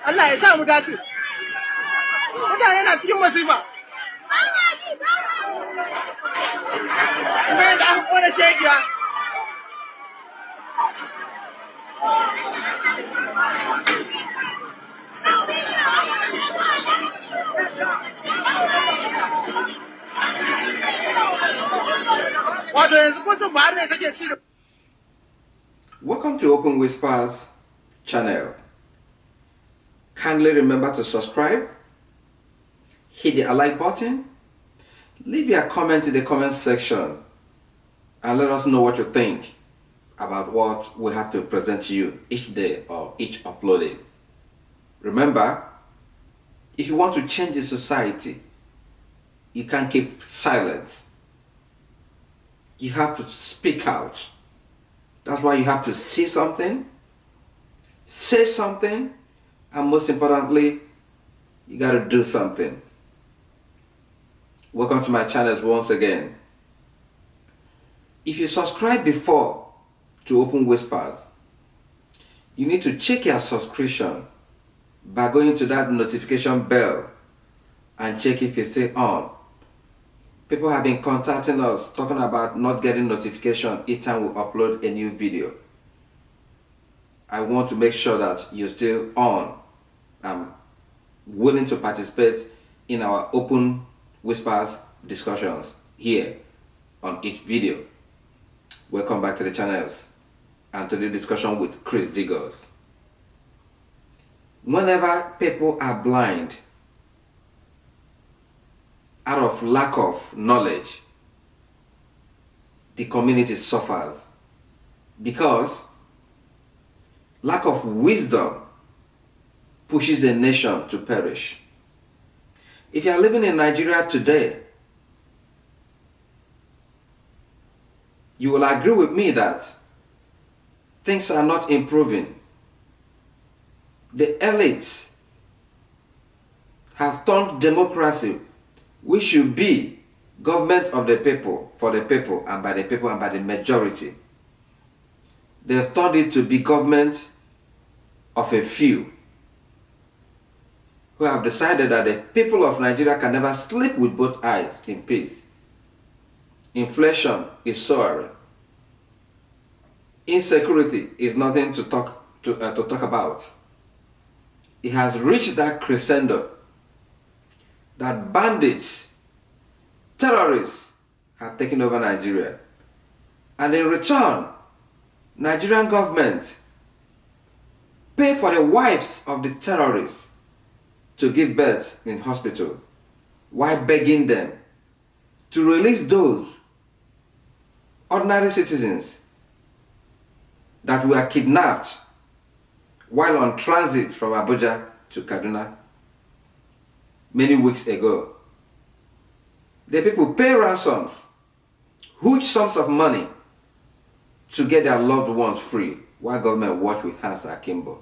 Allah ya sa mu dace. Mutane na cikin masifa. Kuma yadda aka kona shegiya. Wato yanzu kusan ba ne kake ci da. Welcome to Open Whispers channel. Kindly remember to subscribe, hit the like button, leave your comment in the comment section, and let us know what you think about what we have to present to you each day or each uploading. Remember, if you want to change the society, you can't keep silent. You have to speak out. That's why you have to see something, say something, and most importantly, you got to do something. Welcome to my channel once again. If you subscribed before to Open Whispers, you need to check your subscription by going to that notification bell and check if it's still on. People have been contacting us talking about not getting notification each time we upload a new video. I want to make sure that you're still on. I'm willing to participate in our Open Whispers discussions here on each video. Welcome back to the channels and to the discussion with Chris Diggers. Whenever people are blind out of lack of knowledge, the community suffers because lack of wisdom pushes the nation to perish. If you are living in Nigeria today, you will agree with me that things are not improving. The elites have turned democracy, which should be government of the people, for the people, and by the people, and by the majority. They've turned it to be government of a few who have decided that the people of Nigeria can never sleep with both eyes in peace. Inflation is soaring. Insecurity is nothing to talk about. It has reached that crescendo that bandits, terrorists have taken over Nigeria. And in return, Nigerian government pay for the wives of the terrorists to give birth in hospital, while begging them to release those ordinary citizens that were kidnapped while on transit from Abuja to Kaduna many weeks ago. The people pay ransoms, huge sums of money, to get their loved ones free, while government watch with hands akimbo,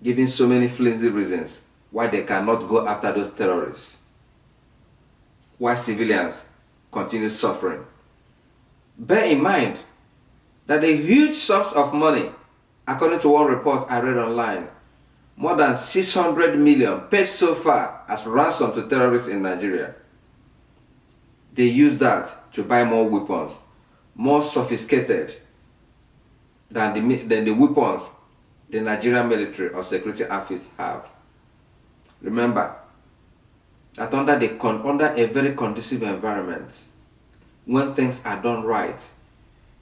giving so many flimsy reasons why they cannot go after those terrorists, while civilians continue suffering. Bear in mind that the huge sums of money, according to one report I read online, more than 600 million paid so far as ransom to terrorists in Nigeria. They use that to buy more weapons, more sophisticated than the weapons the Nigerian military or security outfits have. Remember that under a very conducive environment, when things are done right,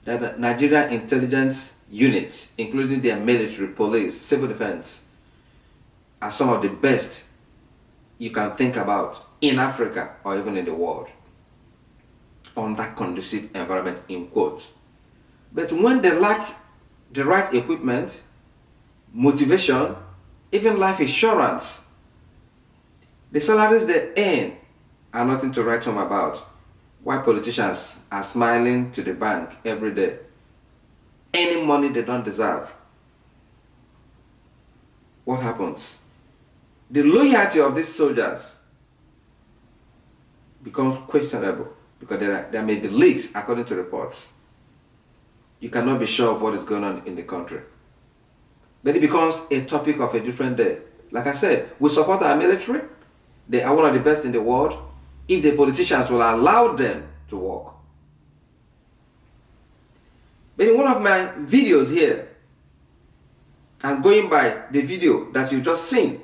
that the Nigerian intelligence units, including their military, police, civil defense, are some of the best you can think about in Africa or even in the world, under conducive environment, in quotes. But when they lack the right equipment, motivation, even life insurance, the salaries they earn are nothing to write home about. Why politicians are smiling to the bank every day, any money they don't deserve. What happens? The loyalty of these soldiers becomes questionable because there may be leaks according to reports. You cannot be sure of what is going on in the country. But it becomes a topic of a different day. Like I said, we support our military. They are one of the best in the world, if the politicians will allow them to work. But in one of my videos here, I'm going by the video that you just seen,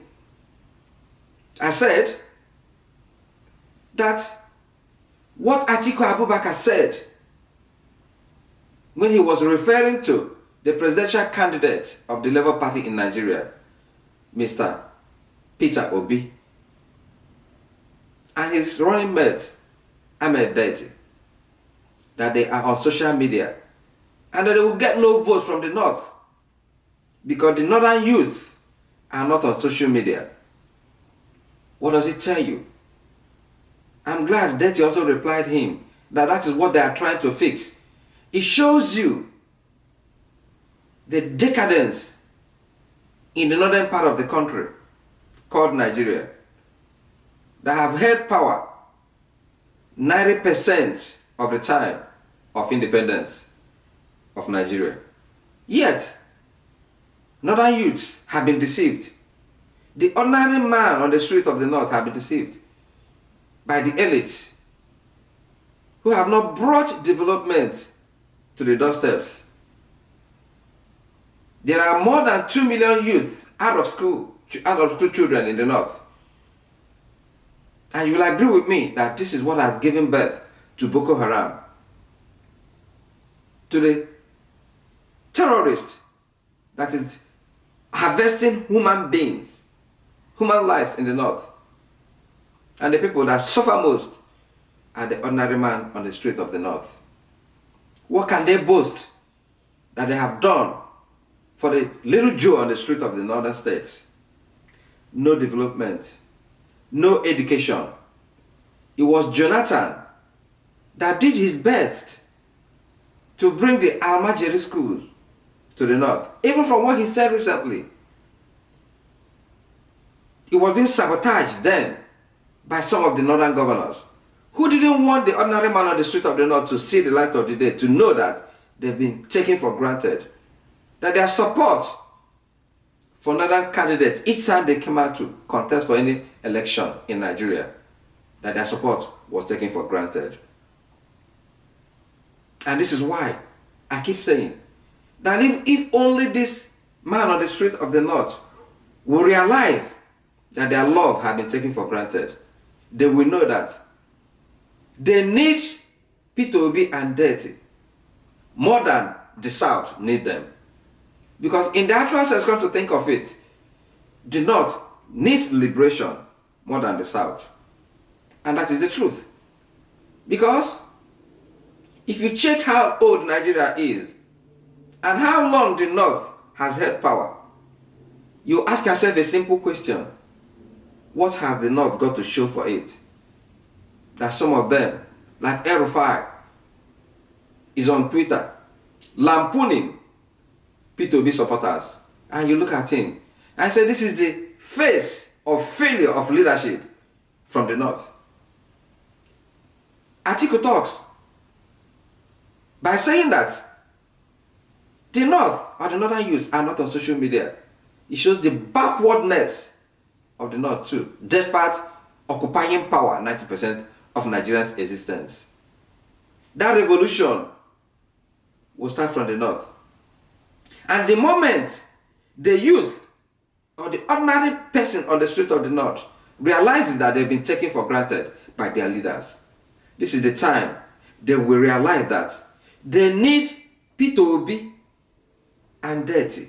I said that what Atiku Abubakar said when he was referring to the presidential candidate of the Labour Party in Nigeria, Mr. Peter Obi, and his running mate, Ahmed Datti, that they are on social media and that they will get no votes from the north because the northern youth are not on social media. What does it tell you? I'm glad Datti also replied him that that is what they are trying to fix. It shows you the decadence in the northern part of the country called Nigeria that have held power 90% of the time of independence of Nigeria. Yet, northern youths have been deceived. The ordinary man on the street of the north have been deceived by the elites who have not brought development to the doorsteps. There are more than 2 million youth out of school children in the north. And you will agree with me that this is what has given birth to Boko Haram, to the terrorist that is harvesting human beings, human lives in the north. And the people that suffer most are the ordinary man on the street of the north. What can they boast that they have done for the little Jew on the street of the northern states? No development, no education. It was Jonathan that did his best to bring the Almajiri schools to the north. Even from what he said recently, it was being sabotaged then by some of the northern governors who didn't want the ordinary man on the street of the north to see the light of the day, to know that they've been taken for granted, that their support for northern candidates each time they came out to contest for any election in Nigeria, that their support was taken for granted. And this is why I keep saying that if only this man on the street of the north will realize that their love had been taken for granted, they will know that they need Peter Obi and Datti more than the South need them. Because in the actual sense, come to think of it, the North needs liberation more than the South. And that is the truth. Because if you check how old Nigeria is And how long the North has held power? You ask yourself a simple question. What has the North got to show for it? That some of them, like El-Rufai, is on Twitter lampooning P2B supporters. And you look at him and say this is the face of failure of leadership from the North. Atiku talks by saying that the North or the Northern youth are not on social media. It shows the backwardness of the North too, despite occupying power 90% of Nigeria's existence. That revolution will start from the North. And the moment the youth or the ordinary person on the street of the North realizes that they've been taken for granted by their leaders, this is the time they will realize that they need P2B and Datti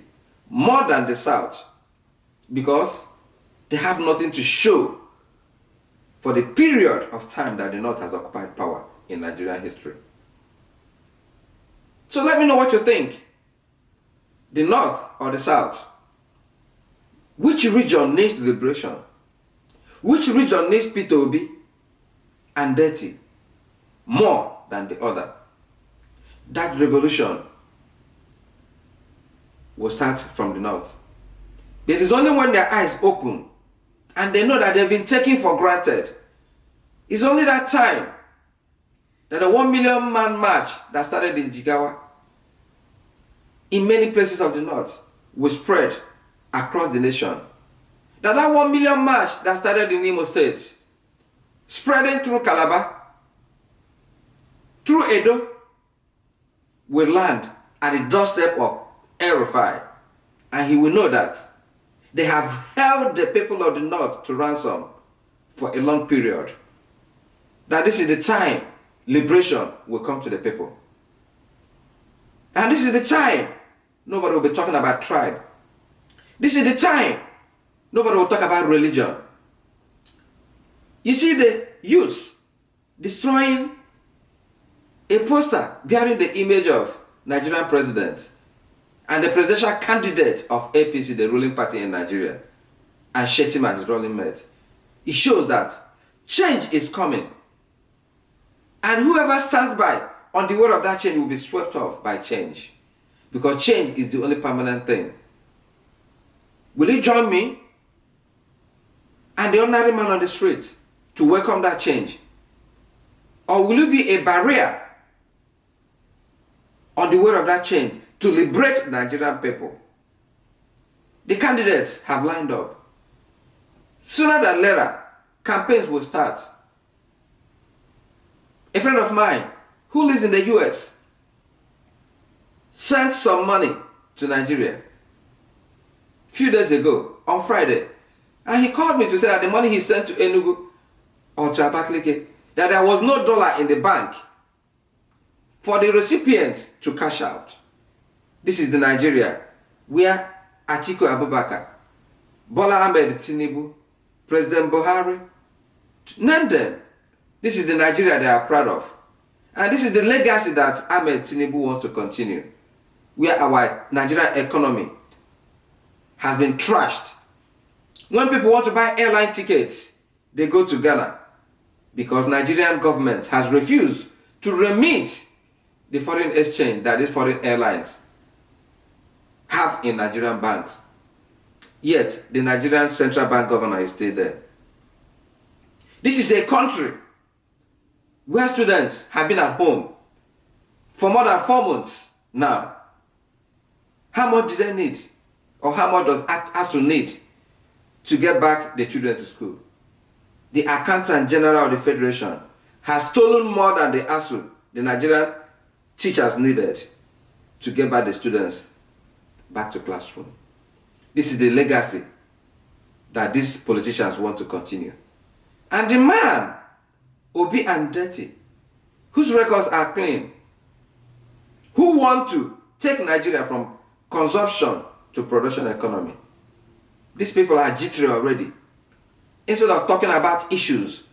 more than the South, because they have nothing to show for the period of time that the North has occupied power in Nigerian history. So let me know what you think. The North or the South? Which region needs liberation? Which region needs P2B and Datti more than the other? That revolution will start from the North. It is only when their eyes open and they know that they've been taken for granted, it's only that time that the 1 million man march that started in Jigawa in many places of the North will spread across the nation. That 1 million march that started in Imo State, spreading through Calabar, through Edo, will land at the doorstep of El-Rufai, and he will know that they have held the people of the North to ransom for a long period. That this is the time liberation will come to the people. And this is the time nobody will be talking about tribe. This is the time nobody will talk about religion. You see the youths destroying a poster bearing the image of Nigerian president and the presidential candidate of APC, the ruling party in Nigeria, and Shettima, his running mate. It shows that change is coming. And whoever stands by on the word of that change will be swept off by change. Because change is the only permanent thing. Will you join me and the ordinary man on the street to welcome that change? Or will you be a barrier on the word of that change to liberate Nigerian people? The candidates have lined up. Sooner than later, campaigns will start. A friend of mine who lives in the US sent some money to Nigeria a few days ago, on Friday. And he called me to say that the money he sent to Enugu or to Abakaliki, that there was no dollar in the bank for the recipient to cash out. This is the Nigeria where Atiku Abubakar, Bola Ahmed Tinubu, President Buhari, name them. This is the Nigeria they are proud of. And this is the legacy that Ahmed Tinubu wants to continue, where our Nigerian economy has been trashed. When people want to buy airline tickets, they go to Ghana because Nigerian government has refused to remit the foreign exchange that these foreign airlines have in Nigerian banks. Yet, the Nigerian Central Bank governor is still there. This is a country where students have been at home for more than 4 months now. How much do they need? Or how much does ASU need to get back the children to school? The Accountant General of the Federation has stolen more than the ASU, the Nigerian teachers, needed to get back the students back to classroom. This is the legacy that these politicians want to continue. And the man, Obi and Datti, whose records are clean, who want to take Nigeria from consumption to production economy. These people are jittery already. Instead of talking about issues,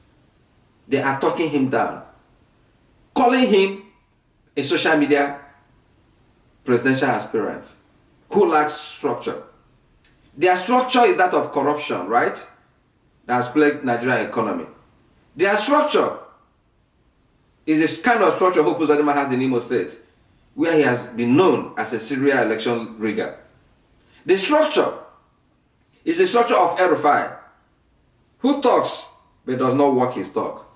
they are talking him down, calling him a social media presidential aspirants who lacks structure. Their structure is that of corruption, right? That has plagued Nigerian economy. Their structure is this kind of structure Hope Uzodinma has in Imo State, where he has been known as a serial election rigger. The structure is the structure of El-Rufai, who talks but does not walk his talk.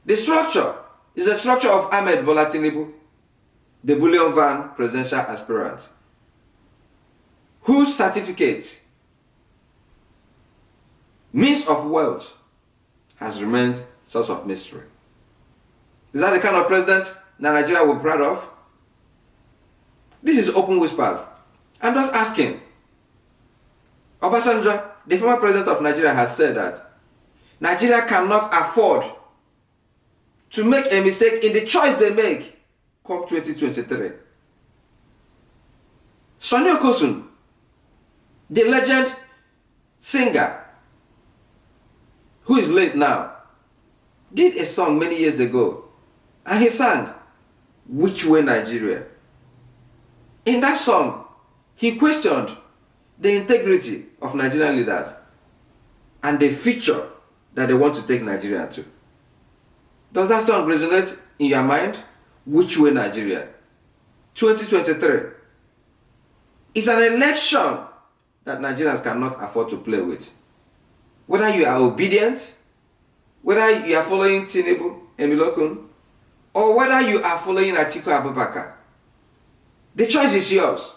The structure is the structure of Ahmed Bola Tinubu, the bullion van presidential aspirant, whose certificate, means of wealth, has remained source of mystery. Is that the kind of president that Nigeria will be proud of? This is Open Whispers. I'm just asking. Obasanjo, the former president of Nigeria, has said that Nigeria cannot afford to make a mistake in the choice they make come 2023. Sonny Okosun, the legend singer, who is late now, did a song many years ago, and he sang "Which Way Nigeria." In that song, he questioned the integrity of Nigerian leaders and the future that they want to take Nigeria to. Does that song resonate in your mind? Which way Nigeria? 2023 is an election that Nigerians cannot afford to play with. Whether you are obedient, whether you are following Tinubu, Emilokun, or whether you are following Atiku Abubakar, the choice is yours.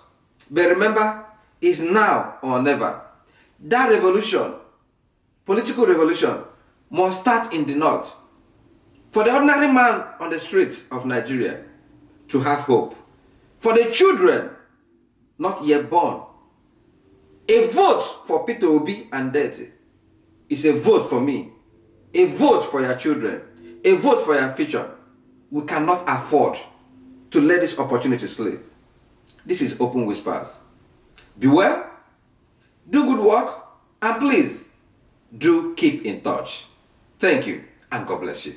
But remember, it's now or never. That revolution, political revolution, must start in the north. For the ordinary man on the street of Nigeria to have hope. For the children not yet born. A vote for Peter Obi and Datti is a vote for me. A vote for your children. A vote for your future. We cannot afford to let this opportunity slip. This is Open Whispers. Beware, do good work, and please do keep in touch. Thank you, and God bless you.